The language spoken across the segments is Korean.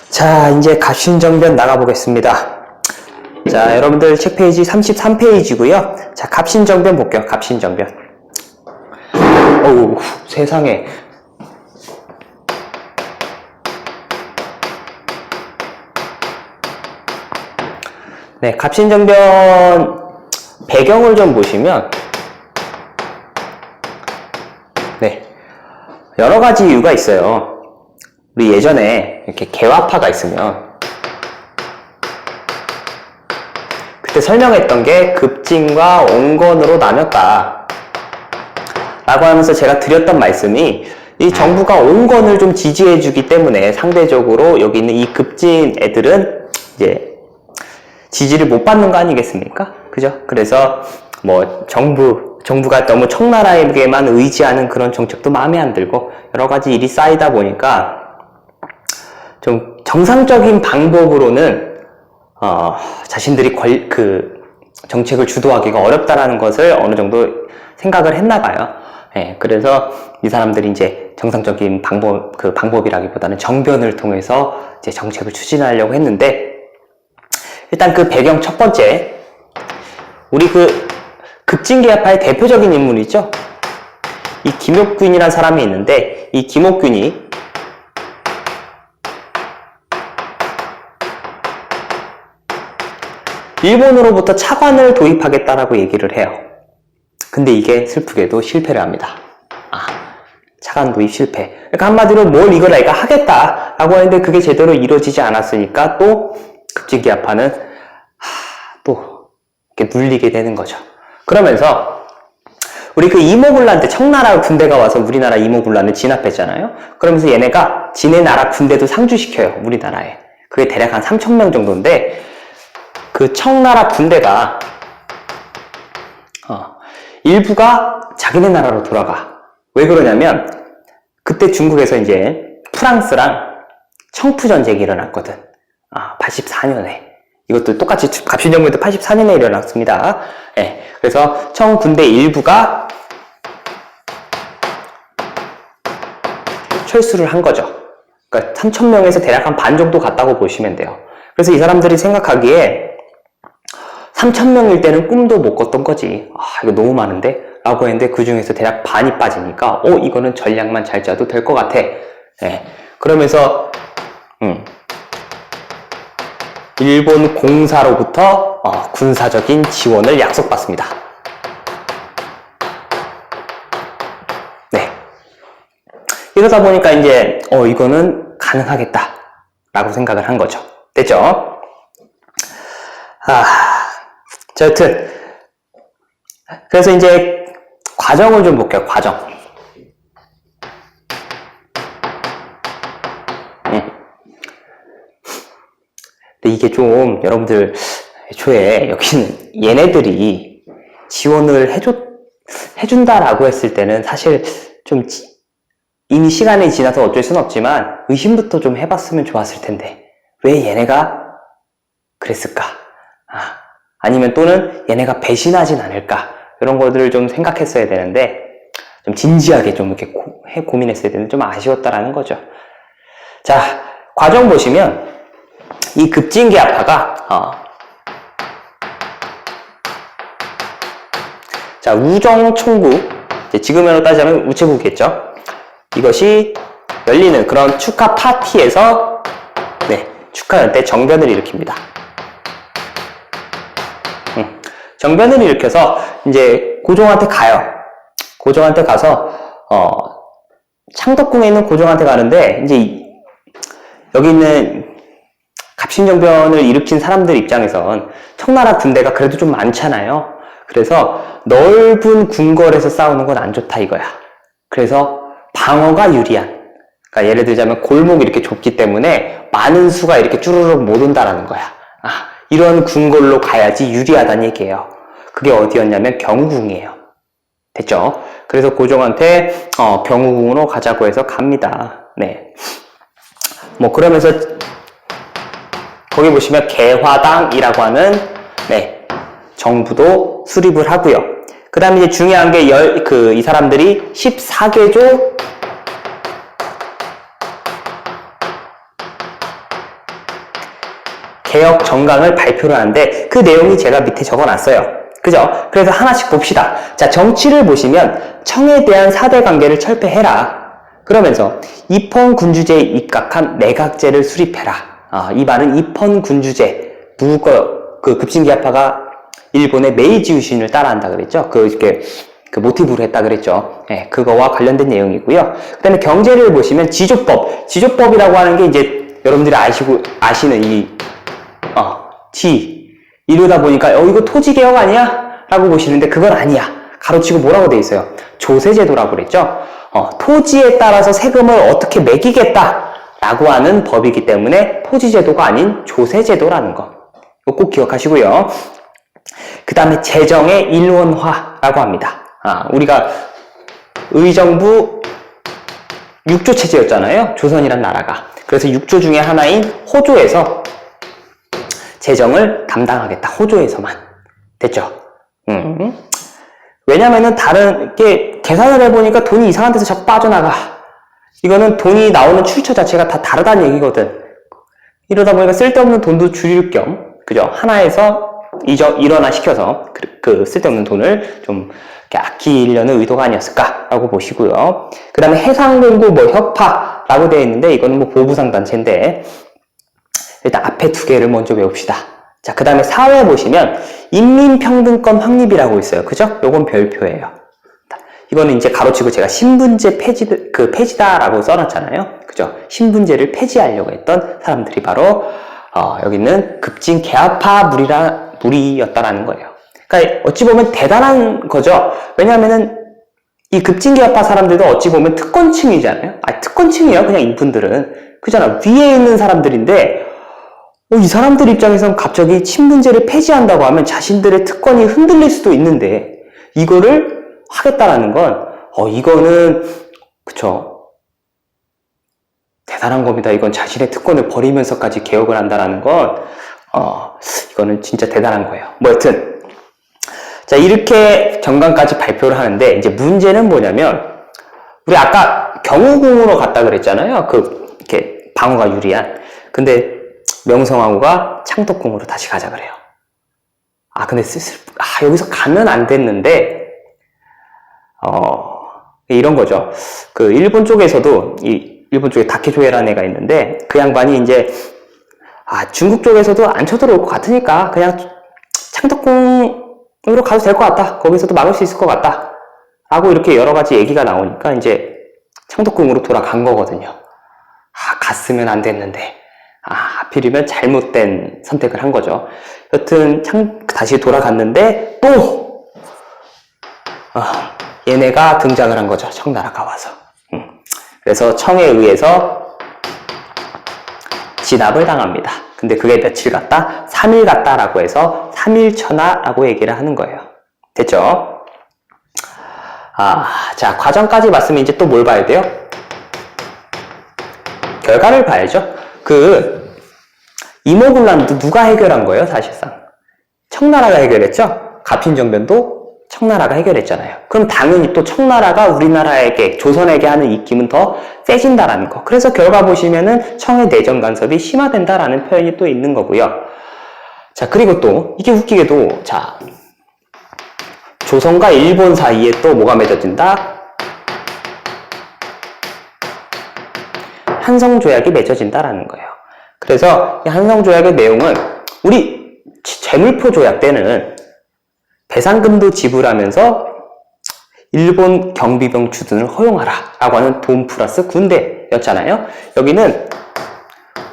자, 이제 갑신정변 나가보겠습니다. 자, 여러분들 책 페이지 33페이지고요. 자, 갑신정변 볼게요. 갑신정변. 어우, 세상에. 네, 갑신정변 배경을 좀 보시면, 네, 여러 가지 이유가 있어요. 우리 예전에 이렇게 개화파가 있으면 그때 설명했던 게 급진과 온건으로 나눴다 라고 하면서 제가 드렸던 말씀이 이 정부가 온건을 좀 지지해 주기 때문에 상대적으로 여기 있는 이 급진 애들은 이제 지지를 못 받는 거 아니겠습니까? 그죠? 그래서 뭐 정부가 너무 청나라에게만 의지하는 그런 정책도 마음에 안 들고 여러 가지 일이 쌓이다 보니까 좀 정상적인 방법으로는 자신들이 정책을 주도하기가 어렵다라는 것을 어느 정도 생각을 했나 봐요. 예, 그래서 이 사람들이 이제 정상적인 방법이라기보다는 정변을 통해서 이제 정책을 추진하려고 했는데, 일단 그 배경 첫 번째, 우리 급진개화파의 대표적인 인물이죠. 이 김옥균이라는 사람이 있는데, 이 김옥균이 일본으로부터 차관을 도입하겠다라고 얘기를 해요. 근데 이게 슬프게도 실패를 합니다. 차관 도입 실패. 그러니까 한마디로 뭘 이걸 내가 하겠다라고 하는데 그게 제대로 이루어지지 않았으니까 또 급진개화파는 또 이렇게 눌리게 되는 거죠. 그러면서 우리 이모군란때 청나라 군대가 와서 우리나라 이모군란을 진압했잖아요. 그러면서 얘네가 지네 나라 군대도 상주시켜요. 우리나라에. 그게 대략 한 3,000명 정도인데 그 청나라 군대가 일부가 자기네 나라로 돌아가. 왜 그러냐면 그때 중국에서 이제 프랑스랑 청푸전쟁이 일어났거든. 84년에. 이것도 똑같이 갑신정변도 84년에 일어났습니다. 네, 그래서 청군대 일부가 철수를 한 거죠. 그러니까 3,000명에서 대략 한 반 정도 갔다고 보시면 돼요. 그래서 이 사람들이 생각하기에 3,000명일 때는 꿈도 못 꿨던 거지. 이거 너무 많은데? 라고 했는데 그 중에서 대략 반이 빠지니까 이거는 전략만 잘 짜도 될 것 같아. 네. 그러면서 일본 공사로부터 군사적인 지원을 약속받습니다. 네. 이러다 보니까 이제 이거는 가능하겠다 라고 생각을 한 거죠. 됐죠? 자, 여튼 그래서 이제 과정을 좀 볼게요. 과정. 근데 이게 좀 여러분들 애초에 여기는 얘네들이 지원을 해준다라고 했을 때는 사실 좀 이미 시간이 지나서 어쩔 순 없지만 의심부터 좀 해봤으면 좋았을 텐데 왜 얘네가 그랬을까? 아니면 또는 얘네가 배신하진 않을까? 이런 것들을 좀 생각했어야 되는데 좀 진지하게 좀 이렇게 고민했어야 되는데 좀 아쉬웠다라는 거죠. 자, 과정 보시면 이 급진개화파가 자, 우정총국, 지금으로 따지자면 우체국이겠죠. 이것이 열리는 그런 축하 파티에서 축하할 때 정변을 일으킵니다. 정변을 일으켜서 이제 고종한테 가요. 고종한테 가서 창덕궁에 있는 고종한테 가는데 이제 여기 있는 갑신정변을 일으킨 사람들 입장에선 청나라 군대가 그래도 좀 많잖아요. 그래서 넓은 궁궐에서 싸우는 건 안 좋다 이거야. 그래서 방어가 유리한, 그러니까 예를 들자면 골목이 이렇게 좁기 때문에 많은 수가 이렇게 쭈르륵 못 온다라는 거야. 이런 궁궐로 가야지 유리하다는 얘기예요. 그게 어디였냐면 경우궁이에요. 됐죠? 그래서 고종한테 경우궁으로 가자고 해서 갑니다. 네. 뭐 그러면서 거기 보시면 개화당이라고 하는 정부도 수립을 하고요. 그 다음에 이제 중요한 게 이 사람들이 14개조 개혁 정강을 발표를 하는데 그 내용이 제가 밑에 적어놨어요. 그죠? 그래서 하나씩 봅시다. 자, 정치를 보시면 청에 대한 4대 관계를 철폐해라. 그러면서 입헌 군주제에 입각한 내각제를 수립해라. 이 말은 입헌 군주제, 그 급진계합파가 일본의 메이지 유신을 따라한다 그랬죠. 그 모티브로 했다 그랬죠. 예, 그거와 관련된 내용이고요. 그 다음에 경제를 보시면 지조법이라고 하는 게 이제 여러분들이 아시는 이러다 보니까 이거 토지개혁 아니야? 라고 보시는데 그건 아니야. 가로치고 뭐라고 돼 있어요? 조세제도라고 그랬죠. 토지에 따라서 세금을 어떻게 매기겠다 라고 하는 법이기 때문에 토지제도가 아닌 조세제도라는 거. 이거 꼭 기억하시고요. 그 다음에 재정의 일원화라고 합니다. 우리가 의정부 6조 체제였잖아요. 조선이란 나라가. 그래서 6조 중에 하나인 호조에서 재정을 담당하겠다. 호조에서만. 됐죠? 왜냐면은 다른 게 계산을 해보니까 돈이 이상한 데서 자꾸 빠져나가. 이거는 돈이 나오는 출처 자체가 다 다르다는 얘기거든. 이러다 보니까 쓸데없는 돈도 줄일 겸, 그죠? 하나에서 일원화시켜서 그 쓸데없는 돈을 좀 아끼려는 의도가 아니었을까라고 보시고요. 그 다음에 해상공고 협파라고 되어 있는데 이거는 보부상단체인데 일단 앞에 두 개를 먼저 외웁시다. 자, 그 다음에 사회 보시면 인민평등권 확립이라고 있어요. 그죠? 요건 별표예요. 이거는 이제 가로치고 제가 신분제 폐지다라고 써놨잖아요. 그죠? 신분제를 폐지하려고 했던 사람들이 바로 여기는 급진 개합파 무리였다라는 거예요. 그러니까 어찌 보면 대단한 거죠. 왜냐하면은 이 급진 개합파 사람들도 어찌 보면 특권층이잖아요. 특권층이에요. 그냥 이분들은 그잖아. 위에 있는 사람들인데 이 사람들 입장에서는 갑자기 신분제를 폐지한다고 하면 자신들의 특권이 흔들릴 수도 있는데 이거를 하겠다라는 건 이거는 그쵸, 대단한 겁니다. 이건 자신의 특권을 버리면서까지 개혁을 한다라는 건 이거는 진짜 대단한 거예요. 뭐 여튼 자, 이렇게 정강까지 발표를 하는데 이제 문제는 뭐냐면 우리 아까 경우궁으로 갔다 그랬잖아요. 이렇게 방어가 유리한. 근데 명성황후가 창덕궁으로 다시 가자 그래요. 근데 여기서 가면 안 됐는데 이런 거죠. 그 일본 쪽에서도 일본 쪽에 다케조에라는 애가 있는데 그 양반이 이제 중국 쪽에서도 안 쳐들어올 것 같으니까 그냥 창덕궁으로 가도 될 것 같다. 거기서도 막을 수 있을 것 같다. 라고 이렇게 여러 가지 얘기가 나오니까 이제 창덕궁으로 돌아간 거거든요. 갔으면 안 됐는데 하필이면 잘못된 선택을 한 거죠. 여튼 다시 돌아갔는데 또 얘네가 등장을 한 거죠. 청나라가 와서. 그래서 청에 의해서 진압을 당합니다. 근데 그게 며칠 갔다? 3일 갔다라고 해서 3일천하라고 얘기를 하는 거예요. 됐죠? 자, 과정까지 봤으면 이제 또 뭘 봐야 돼요? 결과를 봐야죠. 이모군란도 누가 해결한 거예요, 사실상? 청나라가 해결했죠? 갑신정변도 청나라가 해결했잖아요. 그럼 당연히 또 청나라가 우리나라에게, 조선에게 하는 입김은 더 세진다라는 거. 그래서 결과 보시면은 청의 내정 간섭이 심화된다라는 표현이 또 있는 거고요. 자, 그리고 또, 이게 웃기게도, 자, 조선과 일본 사이에 또 뭐가 맺어진다? 한성조약이 맺어진다라는 거예요. 그래서 이 한성조약의 내용은 우리 재물포 조약 때는 배상금도 지불하면서 일본 경비병 주둔을 허용하라 라고 하는 돈 플러스 군대였잖아요. 여기는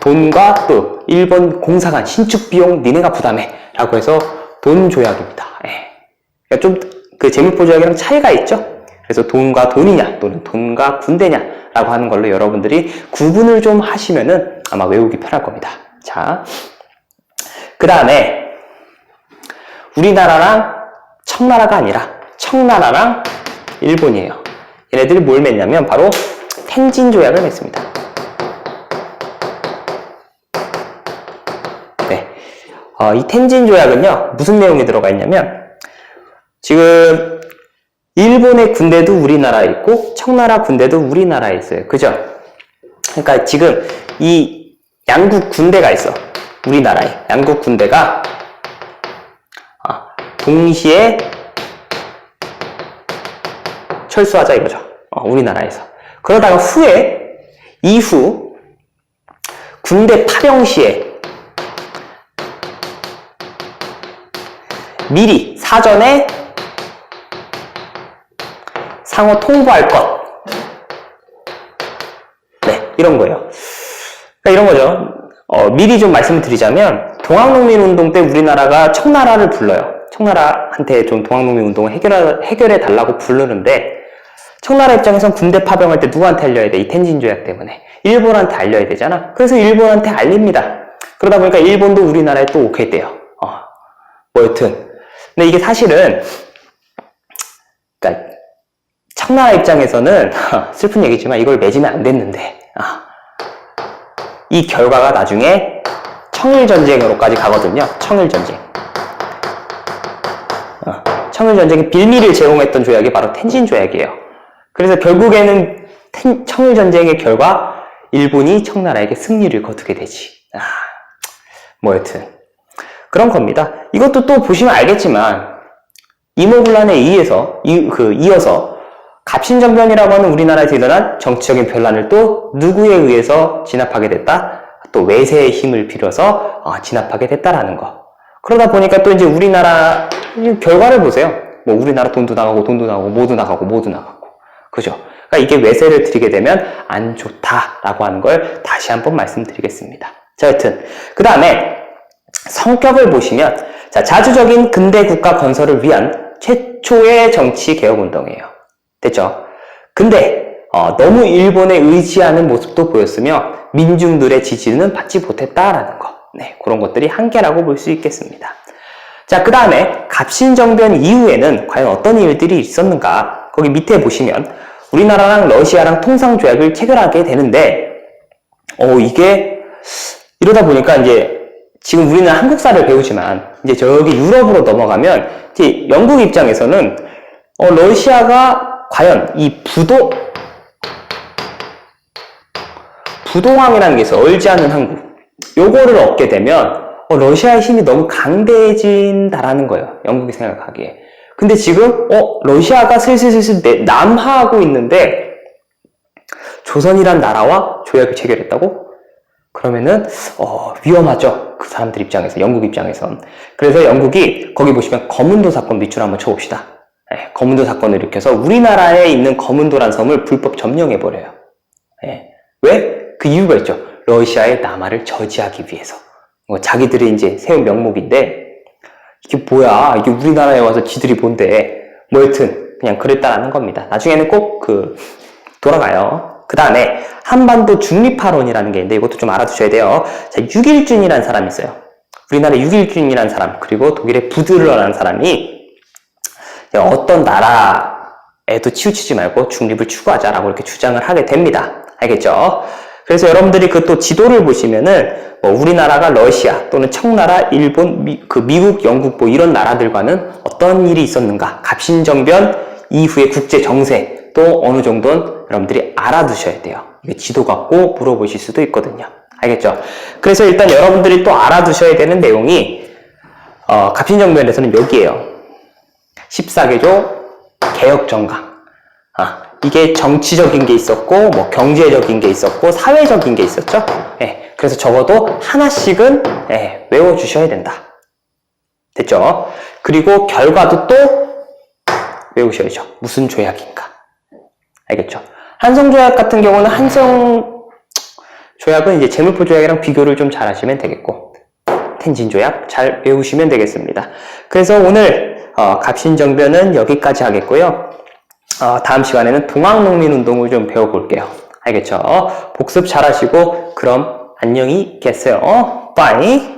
돈과 또 일본 공사관 신축비용 니네가 부담해 라고 해서 돈 조약입니다. 그러니까 좀 그 재물포 조약이랑 차이가 있죠. 그래서 돈과 돈이냐 또는 돈과 군대냐 라고 하는 걸로 여러분들이 구분을 좀 하시면은 아마 외우기 편할 겁니다. 자, 그 다음에 우리나라랑 청나라가 아니라 청나라랑 일본이에요. 얘네들이 뭘 맺냐면 바로 텐진 조약을 맺습니다. 네, 이 텐진 조약은요 무슨 내용이 들어가 있냐면 지금 일본의 군대도 우리나라에 있고 청나라 군대도 우리나라에 있어요. 그죠? 그러니까 지금 이 양국 군대가 있어. 우리나라의 양국 군대가 동시에 철수하자 이거죠. 우리나라에서. 그러다가 이후 군대 파병 시에 미리 사전에 상호 통보할 것. 네, 이런 거예요. 그러니까 이런 거죠. 미리 좀 말씀을 드리자면 동학농민운동 때 우리나라가 청나라를 불러요. 청나라한테 좀 동학농민운동을 해결해 달라고 부르는데 청나라 입장에선 군대 파병할 때 누구한테 알려야 돼? 이 텐진 조약 때문에 일본한테 알려야 되잖아. 그래서 일본한테 알립니다. 그러다 보니까 일본도 우리나라에 또 오게 돼요. 뭐 여튼 근데 이게 사실은 그러니까 청나라 입장에서는 슬픈 얘기지만 이걸 맺으면 안 됐는데 이 결과가 나중에 청일전쟁으로까지 가거든요. 청일전쟁의 빌미를 제공했던 조약이 바로 텐진 조약이에요. 그래서 결국에는 청일전쟁의 결과 일본이 청나라에게 승리를 거두게 되지. 뭐 여튼 그런 겁니다. 이것도 또 보시면 알겠지만 이모군란에 이어서 갑신정변이라고 하는 우리나라에서 일어난 정치적인 변란을 또 누구에 의해서 진압하게 됐다? 또 외세의 힘을 빌어서 진압하게 됐다라는 거. 그러다 보니까 또 이제 우리나라 결과를 보세요. 뭐 우리나라 돈도 나가고 모두 나가고. 그죠? 그러니까 이게 외세를 들이게 되면 안 좋다라고 하는 걸 다시 한번 말씀드리겠습니다. 자, 여튼 그 다음에 성격을 보시면 자주적인 근대 국가 건설을 위한 최초의 정치 개혁 운동이에요. 됐죠? 근데 너무 일본에 의지하는 모습도 보였으며 민중들의 지지는 받지 못했다라는 거. 네, 그런 것들이 한계라고 볼 수 있겠습니다. 자, 그 다음에 갑신정변 이후에는 과연 어떤 일들이 있었는가? 거기 밑에 보시면 우리나라랑 러시아랑 통상조약을 체결하게 되는데 이게 이러다 보니까 이제 지금 우리는 한국사를 배우지만 이제 저기 유럽으로 넘어가면 이제 영국 입장에서는 러시아가 과연 이 부동항이라는 게 있어. 얼지 않는 항구. 요거를 얻게 되면 러시아의 힘이 너무 강대해진다라는 거예요. 영국이 생각하기에. 근데 지금 러시아가 슬슬 남하하고 있는데 조선이란 나라와 조약을 체결했다고? 그러면은 위험하죠. 그 사람들 입장에서, 영국 입장에선. 그래서 영국이 거기 보시면 거문도 사건 밑줄 한번 쳐봅시다. 네, 거문도 사건을 일으켜서 우리나라에 있는 거문도란 섬을 불법 점령해버려요. 네. 왜? 그 이유가 있죠. 러시아의 남하를 저지하기 위해서. 자기들이 이제 세운 명목인데 이게 뭐야? 이게 우리나라에 와서 지들이 뭔데? 뭐 여튼 그냥 그랬다라는 겁니다. 나중에는 꼭 돌아가요. 그 다음에 한반도 중립화론이라는 게 있는데 이것도 좀 알아두셔야 돼요. 자, 육일준이라는 사람이 있어요. 우리나라 육일준이라는 사람, 그리고 독일의 부드러라는 사람이 어떤 나라에도 치우치지 말고 중립을 추구하자라고 이렇게 주장을 하게 됩니다. 알겠죠? 그래서 여러분들이 그 또 지도를 보시면은 우리나라가 러시아 또는 청나라, 일본, 미국, 영국 이런 나라들과는 어떤 일이 있었는가, 갑신정변 이후의 국제 정세 또 어느 정도는 여러분들이 알아두셔야 돼요. 이게 지도 갖고 물어보실 수도 있거든요. 알겠죠? 그래서 일단 여러분들이 또 알아두셔야 되는 내용이 갑신정변에서는 여기에요. 14개조 개혁정강. 이게 정치적인 게 있었고, 경제적인 게 있었고, 사회적인 게 있었죠? 예, 그래서 적어도 하나씩은, 외워주셔야 된다. 됐죠? 그리고 결과도 또 외우셔야죠. 무슨 조약인가. 알겠죠? 한성조약 같은 경우는 한성조약은 이제 재물포조약이랑 비교를 좀 잘 하시면 되겠고, 텐진조약 잘 외우시면 되겠습니다. 그래서 오늘, 갑신정변은 여기까지 하겠고요. 다음 시간에는 동학농민운동을 좀 배워볼게요. 알겠죠? 복습 잘 하시고 그럼 안녕히 계세요. 빠이.